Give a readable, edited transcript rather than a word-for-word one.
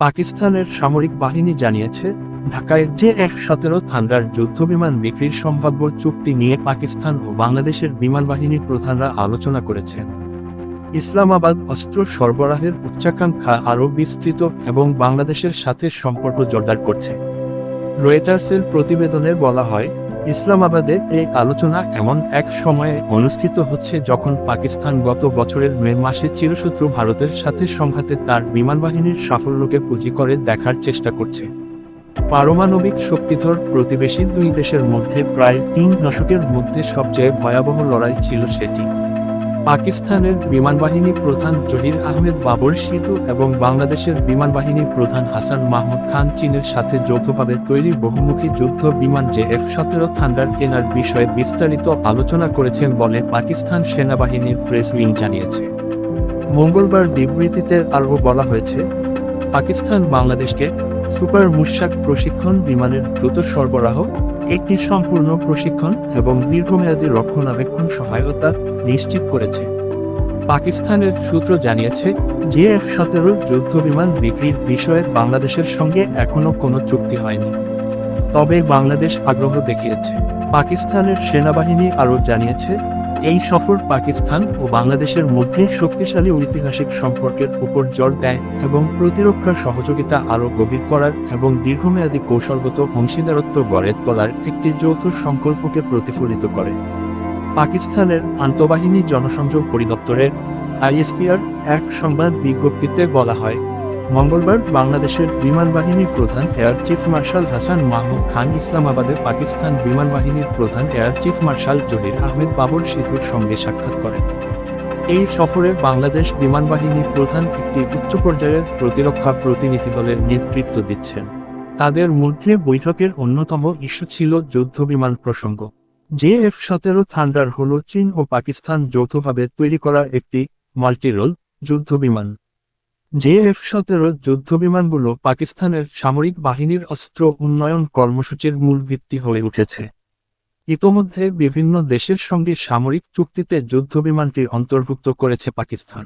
পাকিস্তানের সামরিক বাহিনী জানিয়েছে, ঢাকায় J-17 থান্ডার যুদ্ধবিমান বিক্রির সম্ভাব্য চুক্তি নিয়ে পাকিস্তান ও বাংলাদেশের বিমান বাহিনীর প্রধানরা আলোচনা করেছেন। ইসলামাবাদ অস্ত্র সরবরাহের উচ্চাকাঙ্ক্ষা আরও বিস্তৃত এবং বাংলাদেশের সাথে সম্পর্ক জোরদার করছে। রয়টার্সের প্রতিবেদনে বলা হয়, ইসলামাবাদে এই আলোচনা এমন এক সময়ে অনুষ্ঠিত হচ্ছে যখন পাকিস্তান গত বছরের মে মাসে চিরশত্রু ভারতের সাথে সংঘাতে তার বিমানবাহিনীর সাফল্যকে পুঁজি করে দেখার চেষ্টা করছে। পারমাণবিক শক্তিধর প্রতিবেশী দুই দেশের মধ্যে প্রায় 3 দশকের মধ্যে সবচেয়ে ভয়াবহ লড়াই ছিল সেটি। পাকিস্তানের বিমানবাহিনী প্রধান জহির আহমেদ বাবর সিধু এবং বাংলাদেশের বিমানবাহিনী প্রধান হাসান মাহমুদ খান চীনের সাথে যৌথভাবে তৈরি বহুমুখী যুদ্ধ বিমান J-17 থান্ডার কেনার বিষয়ে বিস্তারিত আলোচনা করেছেন বলে পাকিস্তান সেনাবাহিনীর প্রেস উইং জানিয়েছে। মঙ্গলবার বিবৃতিতে আরও বলা হয়েছে, পাকিস্তান বাংলাদেশকে সুপার মুশাক প্রশিক্ষণ বিমানের দ্রুত সরবরাহ, একটি সম্পূর্ণ প্রশিক্ষণ এবং দীর্ঘমেয়াদী রক্ষণাবেক্ষণ সহায়তা নিশ্চিত করেছে। পাকিস্তানের সূত্র জানিয়েছে, J-17 যুদ্ধবিমান বিক্রির বিষয়ে বাংলাদেশের সঙ্গে এখনও কোনো চুক্তি হয়নি, তবে বাংলাদেশ আগ্রহ দেখিয়েছে। পাকিস্তানের সেনাবাহিনী আরও জানিয়েছে, এই সফর পাকিস্তান ও বাংলাদেশের মধ্যে শক্তিশালী ঐতিহাসিক সম্পর্কের উপর জোর দেয় এবং প্রতিরক্ষা সহযোগিতা আরও গভীর করার এবং দীর্ঘমেয়াদী কৌশলগত অংশীদারত্ব গড়ে তোলার একটি যৌথ সংকল্পকে প্রতিফলিত করে। পাকিস্তানের আন্তঃবাহিনী জনসংযোগ পরিদপ্তরের ISPR এক সংবাদ বিজ্ঞপ্তিতে বলা হয়, মঙ্গলবার বাংলাদেশের বিমান বাহিনীর প্রধান air chief marshal Hasan Mahmud Khan ইসলামাবাদে পাকিস্তান বিমান বাহিনীর প্রধান air chief marshal Zahir Ahmed Babar সিধুর সঙ্গে সাক্ষাৎ করেন। এই সফরে বাংলাদেশ বিমান বাহিনী প্রধান একটি উচ্চ পর্যায়ের প্রতিরক্ষা প্রতিনিধি দলের নেতৃত্ব দিচ্ছেন। তাদের মধ্যে বৈঠকের অন্যতম ইস্যু ছিল যুদ্ধবিমান প্রসঙ্গ। J-17 থান্ডার হল চীন ও পাকিস্তান যৌথভাবে তৈরি করা একটি মাল্টিরোল যুদ্ধবিমান। J-17 যুদ্ধবিমানগুলো পাকিস্তানের সামরিক বাহিনীর অস্ত্র উন্নয়ন কর্মসূচির মূল ভিত্তি হয়ে উঠেছে। ইতোমধ্যে বিভিন্ন দেশের সঙ্গে সামরিক চুক্তিতে যুদ্ধবিমানটি অন্তর্ভুক্ত করেছে পাকিস্তান।